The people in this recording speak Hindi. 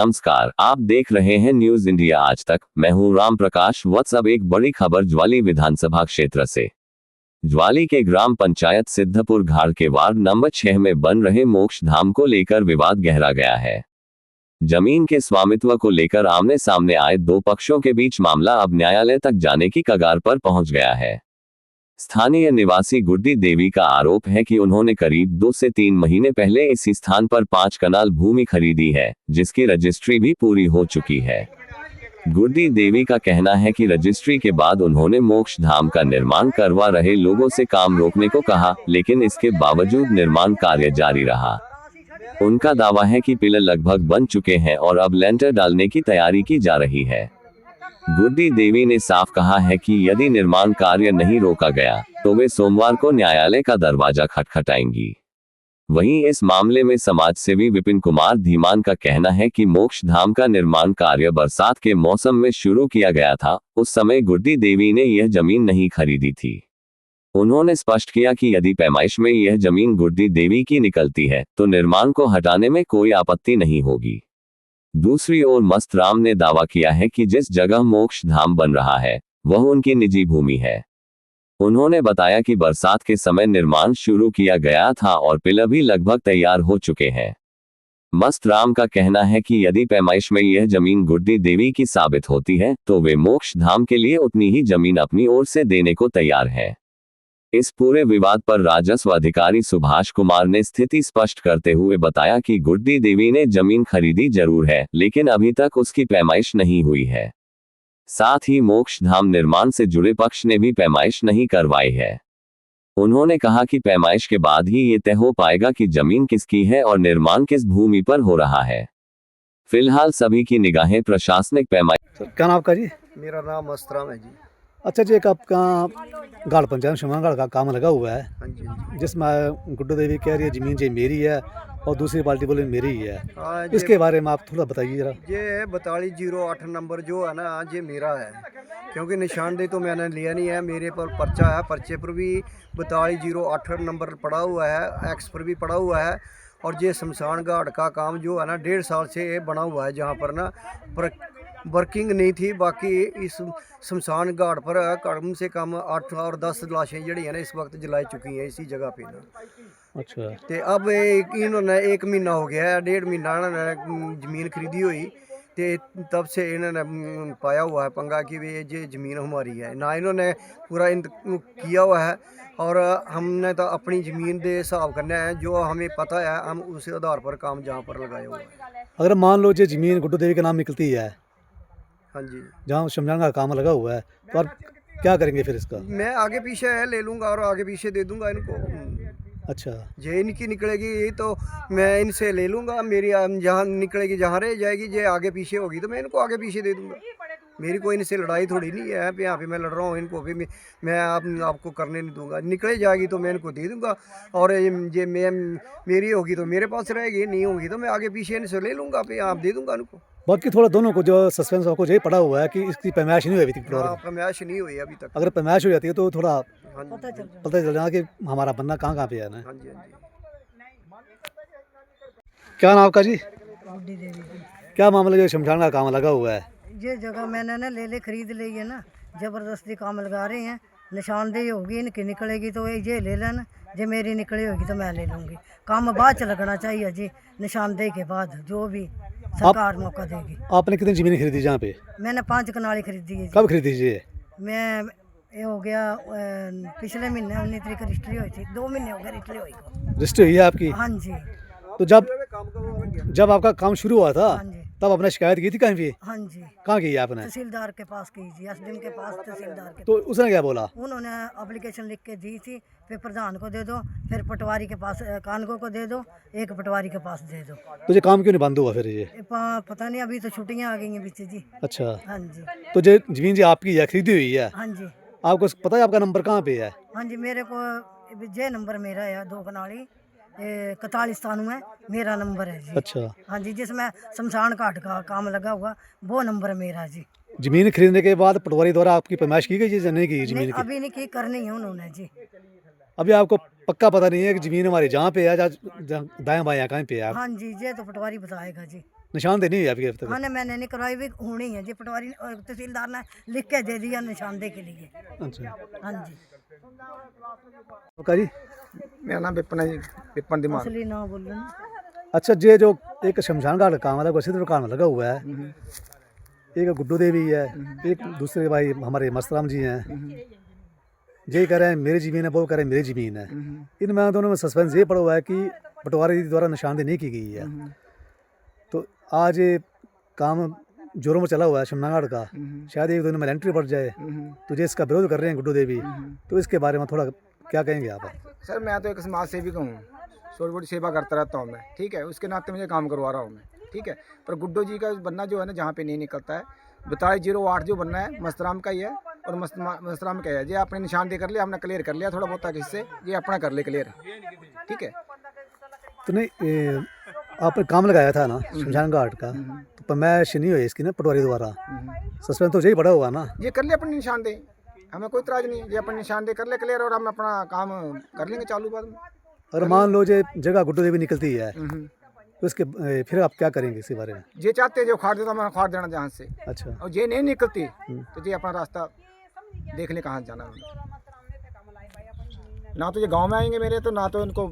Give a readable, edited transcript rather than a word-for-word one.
नमस्कार, आप देख रहे हैं न्यूज इंडिया आज तक। मैं हूं राम प्रकाश। अब एक बड़ी खबर ज्वाली विधानसभा क्षेत्र से। ज्वाली के ग्राम पंचायत सिद्धपुर घाड़ के वार्ड नंबर 6 में बन रहे मोक्ष धाम को लेकर विवाद गहरा गया है। जमीन के स्वामित्व को लेकर आमने सामने आए दो पक्षों के बीच मामला अब न्यायालय तक जाने की कगार पर पहुंच गया है। स्थानीय निवासी गुड्डी देवी का आरोप है कि उन्होंने करीब 2 से 3 महीने पहले इसी स्थान पर 5 कनाल भूमि खरीदी है, जिसकी रजिस्ट्री भी पूरी हो चुकी है। गुड्डी देवी का कहना है कि रजिस्ट्री के बाद उन्होंने मोक्ष धाम का निर्माण करवा रहे लोगों से काम रोकने को कहा, लेकिन इसके बावजूद निर्माण कार्य जारी रहा। उनका दावा है कि पिलर लगभग बन चुके हैं और अब लेंटर डालने की तैयारी की जा रही है। गुड्डी देवी ने साफ कहा है कि यदि निर्माण कार्य नहीं रोका गया तो वे सोमवार को न्यायालय का दरवाजा खटखटाएंगी। वहीं इस मामले में समाजसेवी विपिन कुमार धीमान का कहना है कि मोक्ष धाम का निर्माण कार्य बरसात के मौसम में शुरू किया गया था। उस समय गुड्डी देवी ने यह जमीन नहीं खरीदी थी। उन्होंने स्पष्ट किया कि यदि पैमाइश में यह जमीन गुड्डी देवी की निकलती है तो निर्माण को हटाने में कोई आपत्ति नहीं होगी। दूसरी ओर मस्त राम ने दावा किया है कि जिस जगह मोक्ष धाम बन रहा है वह उनकी निजी भूमि है। उन्होंने बताया कि बरसात के समय निर्माण शुरू किया गया था और पिलर भी लगभग तैयार हो चुके हैं। मस्त राम का कहना है कि यदि पैमाइश में यह जमीन गुड्डी देवी की साबित होती है तो वे मोक्ष धाम के लिए उतनी ही जमीन अपनी ओर से देने को तैयार है। इस पूरे विवाद पर राजस्व अधिकारी सुभाष कुमार ने स्थिति स्पष्ट करते हुए बताया कि गुड्डी देवी ने जमीन खरीदी जरूर है, लेकिन अभी तक उसकी पैमाइश नहीं हुई है। साथ ही मोक्ष धाम निर्माण से जुड़े पक्ष ने भी पैमाइश नहीं करवाई है। उन्होंने कहा कि पैमाइश के बाद ही ये तय हो पाएगा कि जमीन किसकी है और निर्माण किस भूमि पर हो रहा है। फिलहाल सभी की निगाहें प्रशासनिक पैमाइश। क्या नाम आपका जी? मेरा नाम मस्तराम है जी। अच्छा जी, एक आपका घाड़ पंचायत शिमांगढ़ का काम लगा हुआ है, हाँ जी, हाँ जी। जिसमें गुड्डू देवी कह रही है जमीन जी मेरी है और दूसरी पार्टी बोले मेरी ही है। हाँ, इसके बारे में आप थोड़ा बताइए जरा। ये 4208 नंबर जो है ना, ये मेरा है, क्योंकि निशानदेही तो मैंने लिया नहीं है। मेरे पर पर्चा है, पर्चे पर भी 4208 नंबर पड़ा हुआ है, एक्स पर भी पड़ा हुआ है। और ये शमशान घाट का काम जो है ना 1.5 साल से बना हुआ है, जहाँ पर ना वर्किंग नहीं थी। बाकी इस शमशान घाट पर कम से कम 8 और 10 लाशें जड़ी है ना इस वक्त जलाई चुकी हैं इसी जगह पे ना। अच्छा, तो अब इन्होंने 1 महीना हो गया है, 1.5 महीना इन्होंने ज़मीन खरीदी हुई, तो तब से इन्होंने पाया हुआ है पंगा कि ये ज़मीन हमारी है ना। इन्होंने पूरा किया हुआ है और हमने तो अपनी ज़मीन दे हिसाब करना है, जो हमें पता है हम उस आधार पर काम जहाँ पर लगाया हुआ है। अगर मान लो ये जमीन गुड्डू देवी के नाम निकलती है, हाँ जी, जहाँ शमशान का काम लगा हुआ है, तो आप क्या करेंगे फिर इसका? मैं आगे पीछे ले लूँगा और आगे पीछे दे दूँगा इनको। अच्छा, जे इनकी निकलेगी तो मैं इनसे ले लूँगा, मेरी जहाँ निकलेगी, जहाँ रह जाएगी, जे आगे पीछे होगी तो मैं इनको आगे पीछे दे दूँगा। मेरी कोई इनसे लड़ाई थोड़ी नहीं है, यहाँ पे मैं लड़ रहा हूँ इनको भी मैं आपको करने नहीं दूंगा। निकले जाएगी तो मैं इनको दे दूँगा और ये मैं मेरी होगी तो मेरे पास रहेगी, नहीं होगी तो मैं आगे पीछे इनसे ले लूँगा, पे आप दे दूँगा इनको। बाकी थोड़ा दोनों को जो सस्पेंस आपको यही पड़ा हुआ है कि इसकी पैमाइश नहीं हुई अभी तक। हाँ, पैमाइश नहीं हुई अभी तक। अगर पैमाइश हो जाती है तो थोड़ा हाँ जी, पता चल जाना कि हमारा बनना कहाँ कहाँ पे है ना। हाँ जी, हाँ जी। क्या नाम आपका जी? गुड्डी देवी जी। क्या मामला जो शमशान का काम लगा हुआ है? ये जगह मैंने ना ले खरीद ली है ना, ज़बरदस्ती काम लगा रहे हैं। निशानदेही होगी इनकी निकलेगी तो ये ले लेना, जो मेरी निकली होगी तो मैं ले लूँगी। काम बाद च लगना चाहिए जी, निशानदेही के बाद जो भी सरकार मौका देगी। आपने कितनी ज़मीन खरीदी जहाँ पे? मैंने 5 कनाली खरीदी है जी। कब खरीदी जी? मैं ये हो गया पिछले महीने 19 तारीख रजिस्ट्री हुई थी, 2 महीने हो गए रजिस्ट्री हुई को। रजिस्ट्री हुई है आपकी? हाँ जी, तो जब आपका काम शुरू हुआ था हाँ जी, तब आपने शिकायत की थी कहीं भी? हाँ जी। कहाँ की है आपने? तहसीलदार के पास की जी, एसडीएम के पास, तहसीलदार के तो उसने क्या बोला? उन्होंने एप्लीकेशन लिख के दी थी, फिर प्रधान को दे दो, फिर पटवारी के पास कानगो को दे दो, एक पटवारी के पास दे दो। तो ये काम क्यों नहीं बंद हुआ फिर ये? पता नहीं, अभी तो छुट्टियां आ गई हैं बीच जी। अच्छा, हाँ जी, तो ये जमीन जी आपकी है, खरीदी हुई है? हाँ जी, आपको पता है आपका नंबर कहाँ पे है? हाँ जी। मेरे को जे नंबर मेरा है 2 कनाली 41 में मेरा नंबर है जी। अच्छा, हाँ जी, जिसमें शमशान घाट का काम लगा हुआ वो नंबर मेरा जी। जमीन खरीदने के बाद पटवारी द्वारा आपकी पैमाइश की गई या नहीं की नहीं, जमीन की? अभी नहीं की, करनी है उन्होंने जी। अभी आपको पक्का पता नहीं है कि जमीन हमारी जहाँ पे है, दाएं बाएं कहाँ पे है? हाँ जी, ये तो पटवारी बताएगा जी। निशानदेही नहीं है अभी अब तक। हाँ मैंने नहीं करवाई भी होनी है जी, पटवारी तहसीलदार ने लिख के दे दिया निशानदेही के लिए। अच्छा हाँ जी ओका जी। मेरा नाम विपिन है जी, विपिन दिमाग। असली ना बोलो ना। अच्छा ये जो एक शमशान घाट का काम है वो सिद्धपुर काम लगा हुआ है, एक गुड्डू देवी है, एक दूसरे भाई हमारे मस्तराम जी हैं, ये कह रहे हैं मेरी ज़मीन है, वो कह रहे हैं मेरी ज़मीन है। इनमें दोनों में सस्पेंस ये पड़ा हुआ है कि पटवारी द्वारा निशानदेही नहीं की गई है। तो आज ये काम जोरों में चला हुआ है शमशान घाट का, शायद एक दोनों में एंट्री पड़ जाए, तो ये इसका विरोध कर रहे हैं गुड्डू देवी, तो इसके बारे में थोड़ा क्या कहेंगे आप? सर मैं तो एक समाज सेविक हूँ, छोटी मोटी सेवा करता रहता हूँ मैं, ठीक है, उसके नाते मुझे काम करवा रहा हूँ मैं, ठीक है। पर गुड्डू जी का बनना जो है ना जहाँ पे नहीं निकलता है, 4208 जो बनना है मस्तराम का ही है, और मस्तराम का है, ये आपने निशानदेही कर लिया, हमने क्लियर कर लिया थोड़ा बहुत तक हिस्से, ये अपना कर ले क्लियर, ठीक है। तो नहीं आपने काम लगाया था ना शमशान घाट का, तो परमिशन नहीं हुई इसकी ना पटवारी द्वारा, सस्पेंस तो यही पड़ा हुआ ना। ये कर लिया अपनी निशानदेही, हमें कोई इतराज नहीं, ये अपनी निशानदेही कर ले क्लियर, और हम अपना काम कर लेंगे चालू बाद में। और मान लो जो जगह गुड्डू देवी निकलती है तो उसके फिर आप क्या करेंगे इसके बारे में? ये चाहते जो खाड़ देता हमें खाड़ देना जहाँ से, अच्छा और ये नहीं निकलती तो ये अपना रास्ता देख ले कहाँ जाना है। ना तो ये गांव में आएंगे मेरे, तो ना तो इनको